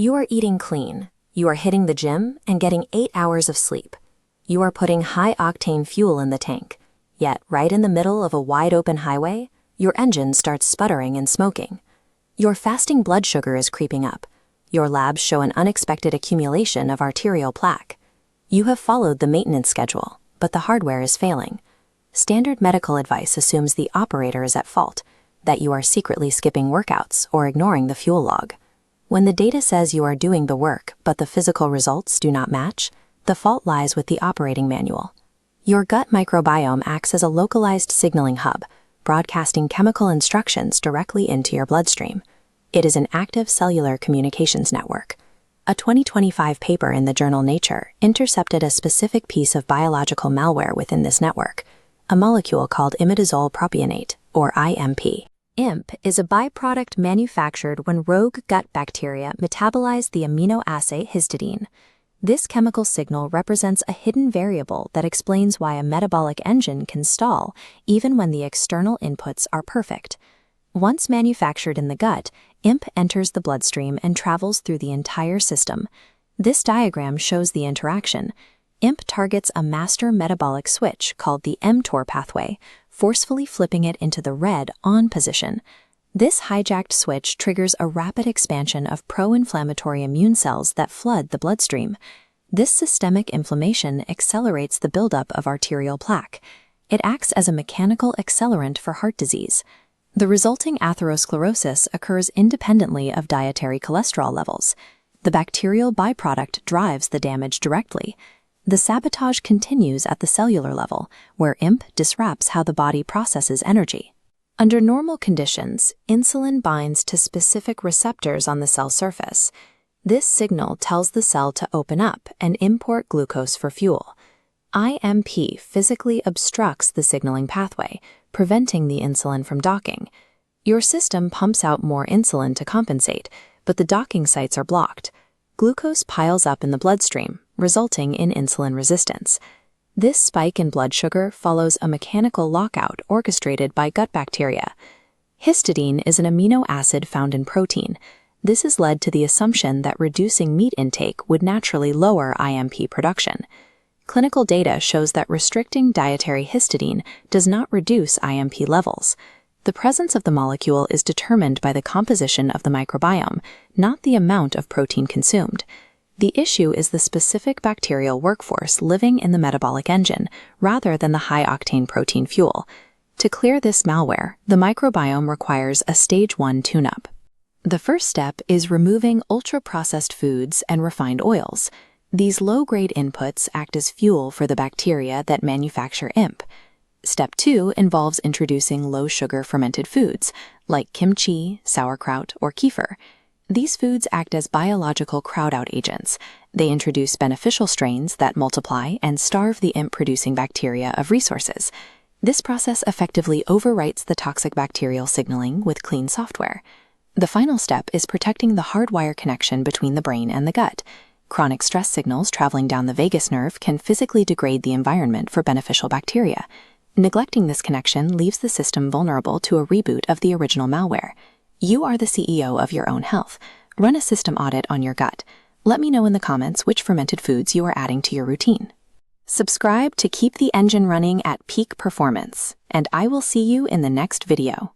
You are eating clean. You are hitting the gym and getting 8 hours of sleep. You are putting high-octane fuel in the tank. Yet, right in the middle of a wide-open highway, your engine starts sputtering and smoking. Your fasting blood sugar is creeping up. Your labs show an unexpected accumulation of arterial plaque. You have followed the maintenance schedule, but the hardware is failing. Standard medical advice assumes the operator is at fault, that you are secretly skipping workouts or ignoring the fuel log. When the data says you are doing the work but the physical results do not match, the fault lies with the operating manual. Your gut microbiome acts as a localized signaling hub, broadcasting chemical instructions directly into your bloodstream. It is an active cellular communications network. A 2025 paper in the journal Nature intercepted a specific piece of biological malware within this network, a molecule called Imidazole Propionate, or ImP. ImP is a byproduct manufactured when rogue gut bacteria metabolize the amino acid histidine. This chemical signal represents a hidden variable that explains why a metabolic engine can stall even when the external inputs are perfect. Once manufactured in the gut, ImP enters the bloodstream and travels through the entire system. This diagram shows the interaction. ImP targets a master metabolic switch called the mTOR pathway, forcefully flipping it into the red on position. This hijacked switch triggers a rapid expansion of pro-inflammatory immune cells that flood the bloodstream. This systemic inflammation accelerates the buildup of arterial plaque. It acts as a mechanical accelerant for heart disease. The resulting atherosclerosis occurs independently of dietary cholesterol levels. The bacterial byproduct drives the damage directly. The sabotage continues at the cellular level, where ImP disrupts how the body processes energy. Under normal conditions, insulin binds to specific receptors on the cell surface. This signal tells the cell to open up and import glucose for fuel. ImP physically obstructs the signaling pathway, preventing the insulin from docking. Your system pumps out more insulin to compensate, but the docking sites are blocked. Glucose piles up in the bloodstream, resulting in insulin resistance. This spike in blood sugar follows a mechanical lockout orchestrated by gut bacteria. Histidine is an amino acid found in protein. This has led to the assumption that reducing meat intake would naturally lower ImP production. Clinical data shows that restricting dietary histidine does not reduce ImP levels. The presence of the molecule is determined by the composition of the microbiome, not the amount of protein consumed. The issue is the specific bacterial workforce living in the metabolic engine, rather than the high-octane protein fuel. To clear this malware, the microbiome requires a Stage 1 tune-up. The first step is removing ultra-processed foods and refined oils. These low-grade inputs act as fuel for the bacteria that manufacture ImP. Step 2 involves introducing low-sugar fermented foods, like kimchi, sauerkraut, or kefir. These foods act as biological crowd-out agents. They introduce beneficial strains that multiply and starve the ImP-producing bacteria of resources. This process effectively overwrites the toxic bacterial signaling with clean software. The final step is protecting the hardwire connection between the brain and the gut. Chronic stress signals traveling down the vagus nerve can physically degrade the environment for beneficial bacteria. Neglecting this connection leaves the system vulnerable to a reboot of the original malware. You are the CEO of your own health. Run a system audit on your gut. Let me know in the comments which fermented foods you are adding to your routine. Subscribe to keep the engine running at peak performance, and I will see you in the next video.